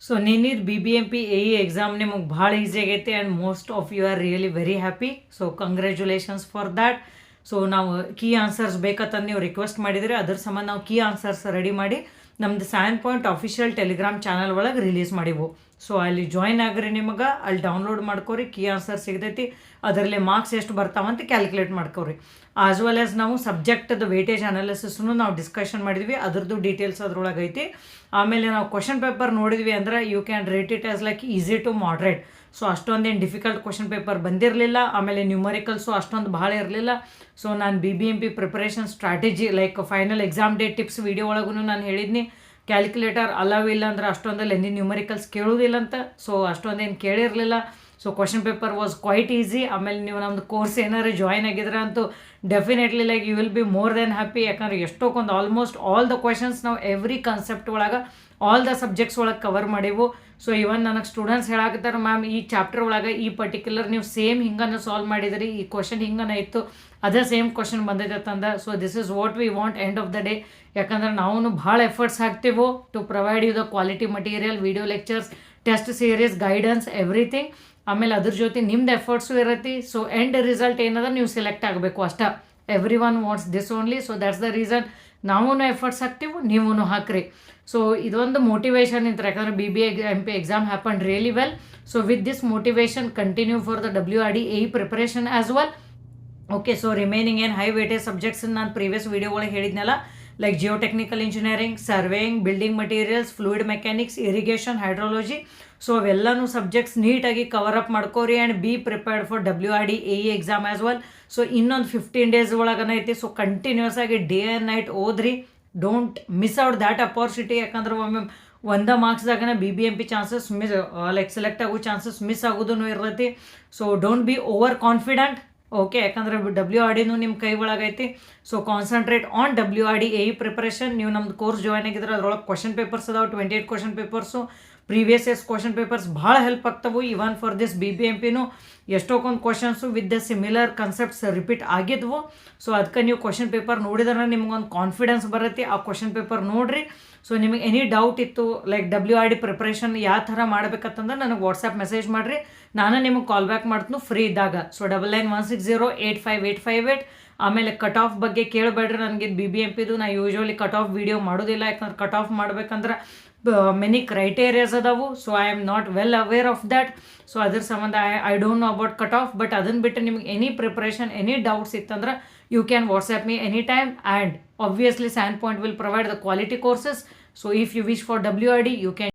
So ನಿನ್ನಿದ್ BBMP AE exam ನಿಮಗೆ ಭಾಳ ಈಸಿ ಆಗೈತಿ and most of you are really very happy. So congratulations for that. So ನಾವು key answers ಬೇಕಂತಂದು ನೀವು ರಿಕ್ವೆಸ್ಟ್ ಮಾಡಿದರೆ ಅದ್ರ ಸಂಬಂಧ ನಾವು ಕೀ ಆನ್ಸರ್ಸ್ ರೆಡಿ ಮಾಡಿ ನಮ್ದು San point official Telegram channel ಒಳಗೆ ರಿಲೀಸ್ ಮಾಡಿವು. ಸೊ ಅಲ್ಲಿ ಜಾಯ್ನ್ ಆಗ್ರಿ, ನಿಮಗೆ ಅಲ್ಲಿ ಡೌನ್ಲೋಡ್ ಮಾಡ್ಕೋರಿ, ಕೀ ಆನ್ಸರ್ ಸಿಗ್ತೈತಿ. ಅದರಲ್ಲಿ ಮಾರ್ಕ್ಸ್ ಎಷ್ಟು ಬರ್ತಾವಂತ ಕ್ಯಾಲ್ಕುಲೇಟ್ ಮಾಡ್ಕೋರಿ. ಆಸ್ ವೆಲ್ ಆಸ್ ನಾವು ಸಬ್ಜೆಕ್ಟದು ವೇಟೇಜ್ ಅನಾಲಿಸಿಸ್ನು ನಾವು ಡಿಸ್ಕಷನ್ ಮಾಡಿದ್ವಿ, ಅದ್ರದ್ದು ಡೀಟೇಲ್ಸ್ ಅದ್ರೊಳಗೆ ಐತಿ. ಆಮೇಲೆ ನಾವು ಕ್ವಶನ್ ಪೇಪರ್ ನೋಡಿದ್ವಿ ಅಂದ್ರೆ you can rate it as like easy to moderate. So ಅಷ್ಟೊಂದೇನು ಡಿಫಿಕಲ್ಟ್ ಕ್ವಶನ್ ಪೇಪರ್ ಬಂದಿರಲಿಲ್ಲ. ಆಮೇಲೆ ನ್ಯೂಮರಿಕಲ್ಸು ಅಷ್ಟೊಂದು ಭಾಳ ಇರಲಿಲ್ಲ. ಸೊ ನಾನು BBMP preparation strategy like final exam day tips video ಒಳಗೂ ನಾನು ಹೇಳಿದ್ನಿ, ಕ್ಯಾಲ್ಕುಲೇಟರ್ ಅಲವ್ ಇಲ್ಲ ಅಂದ್ರೆ ಅಷ್ಟೊಂದು ಲೆಂದಿ ನ್ಯೂಮರಿಕಲ್ಸ್ ಕೇಳೋದಿಲ್ಲ ಅಂತ. ಸೊ ಅಷ್ಟೊಂದೇನು ಕೇಳಿರಲಿಲ್ಲ. So question paper was quite easy. ಆಮೇಲೆ ನೀವು ನಮ್ಮದು ಕೋರ್ಸ್ ಏನಾರು ಜಾಯ್ನ್ ಆಗಿದ್ರೆ ಅಂತೂ definitely like you will be more than happy. ಯಾಕಂದ್ರೆ ಎಷ್ಟೊಂದು ಆಲ್ಮೋಸ್ಟ್ ಆಲ್ ದ ಕ್ವಶನ್ಸ್ ನಾವು ಎವ್ರಿ ಕಾನ್ಸೆಪ್ಟ್ ಒಳಗೆ ಆಲ್ ದ ಸಬ್ಜೆಕ್ಟ್ಸ್ ಒಳಗೆ ಕವರ್ ಮಾಡೇವು. ಸೊ ಇವನ್ ನನಗೆ ಸ್ಟೂಡೆಂಟ್ಸ್ ಹೇಳಾಕತ್ತಾರೆ, ಮ್ಯಾಮ್ ಈ ಚಾಪ್ಟರ್ ಒಳಗೆ ಈ ಪರ್ಟಿಕ್ಯುಲರ್ ನೀವು ಸೇಮ್ ಹಿಂಗನ್ನು ಸಾಲ್ವ್ ಮಾಡಿದ್ರಿ, ಈ ಕ್ವಶನ್ ಹಿಂಗನ ಇತ್ತು, ಅದೇ ಸೇಮ್ ಕ್ವಶನ್ ಬಂದೈತೆ ಅಂತಂದ. So this is what we want end of the day. ಯಾಕಂದ್ರೆ ನಾವು ಭಾಳ ಎಫರ್ಟ್ಸ್ ಹಾಕ್ತೀವೋ to provide you the quality material, video lectures, test series, guidance, everything. ಆಮೇಲೆ ಅದ್ರ ಜೊತೆ ನಿಮ್ದು ಎಫರ್ಟ್ಸು ಇರತ್ತೆ. ಸೊ ಎಂಡ್ ರಿಸಲ್ಟ್ ಏನದ ನೀವು ಸೆಲೆಕ್ಟ್ ಆಗಬೇಕು ಅಷ್ಟೇ. Everyone wants this only. So that's the reason ನಾವೂ ಎಫರ್ಟ್ಸ್ ಹಾಕ್ತೀವಿ, ನೀವೂ ಹಾಕ್ರಿ. ಸೊ ಇದೊಂದು ಮೋಟಿವೇಶನ್ ಇತ್ತು, ಯಾಕಂದ್ರೆ BBMP exam happen really well. So with this motivation continue for the WRD AE preparation as well. Okay, so remaining ಏನು high weightage subjects ನಾನು previous video ಒಳಗೆ ಹೇಳಿದ್ನಲ್ಲ, like geotechnical engineering, surveying, building materials, fluid mechanics, irrigation, hydrology. So ಅವೆಲ್ಲನೂ subjects ನೀಟಾಗಿ cover up ಮಾಡ್ಕೋರಿ and B prepared for WRD AE exam as well. So ಇನ್ನೊಂದು 15 days ಒಳಗನ ಐತಿ. ಸೊ ಕಂಟಿನ್ಯೂಸ್ ಆಗಿ ಡೇ ಆ್ಯಂಡ್ ನೈಟ್ ಓದ್ರಿ. Don't miss out that opportunity. ಯಾಕಂದ್ರೆ ಒಮ್ಮೆ ಒಂದೇ ಮಾರ್ಕ್ಸ್ದಾಗನ BBMP ಚಾನ್ಸಸ್ ಲೈಕ್ ಸೆಲೆಕ್ಟ್ ಆಗೋ ಚಾನ್ಸಸ್ ಮಿಸ್ ಆಗೋದೂ ಇರ್ತೈತಿ. So don't be overconfident. Okay, ಯಾಕಂದ್ರೆ WRDನೂ ನಿಮ್ಮ ಕೈ ಒಳಗೈತಿ. So concentrate on WRD AE preparation. ನೀವು ನಮ್ದು ಕೋರ್ಸ್ ಜಾಯ್ನ್ ಆಗಿದ್ರೆ ಅದ್ರೊಳಗೆ ಕ್ವಶನ್ ಪೇಪರ್ಸ್ ಅದಾವೆ, 28 question papers, previous years question papers ಭಾಳ ಹೆಲ್ಪ್ ಆಗ್ತವೆ. ಇವನ್ ಫಾರ್ ದಿಸ್ BBMPನೂ ಎಷ್ಟೊಂದು questions with the similar concepts repeat ಆಗಿದ್ವು. ಸೊ ಅದಕ್ಕೆ ನೀವು ಕ್ವಶನ್ ಪೇಪರ್ ನೋಡಿದ್ರೆ ನಿಮ್ಗೊಂದು ಕಾನ್ಫಿಡೆನ್ಸ್ ಬರುತ್ತೆ. ಆ ಕ್ವಶನ್ ಪೇಪರ್ ನೋಡಿರಿ. ಸೊ ನಿಮಗೆ ಎನಿ ಡೌಟ್ ಇತ್ತು ಲೈಕ್ WRD ಪ್ರಿಪ್ರೇಷನ್ ಯಾವ ಥರ ಮಾಡ್ಬೇಕಂತಂದ್ರೆ ನನಗೆ ವಾಟ್ಸಪ್ ಮೆಸೇಜ್ ಮಾಡಿರಿ, ನಾನು ನಿಮಗೆ ಕಾಲ್ ಬ್ಯಾಕ್ ಮಾಡ್ತೀನಿ ಫ್ರೀ ಇದ್ದಾಗ. ಸೊ 9916085858. ಆಮೇಲೆ ಕಟ್ ಆಫ್ ಬಗ್ಗೆ ಕೇಳಬೇಡ್ರಿ ನನಗೆ. BBMPದು ನಾ ಯೂಶ್ವಲಿ ಕಟ್ ಆಫ್ ವಿಡಿಯೋ ಮಾಡೋದಿಲ್ಲ, ಯಾಕಂದ್ರೆ ಕಟ್ ಆಫ್ ಮಾಡ್ಬೇಕಂದ್ರೆ ಮೆನಿ ಕ್ರೈಟೇರಿಯಾಸ್ ಅದಾವು. So I am not well aware of that. So ಅದ್ರ ಸಂಬಂಧ I don't know about cut off. But ಅದನ್ನು ಬಿಟ್ಟು ನಿಮಗೆ ಎನಿ ಪ್ರಿಪ್ರೇಷನ್, ಎನಿ ಡೌಟ್ಸ್ ಇತ್ತಂದ್ರೆ you can WhatsApp me any time. And obviously SAN Point will provide the quality courses. So if you wish for WRD, you can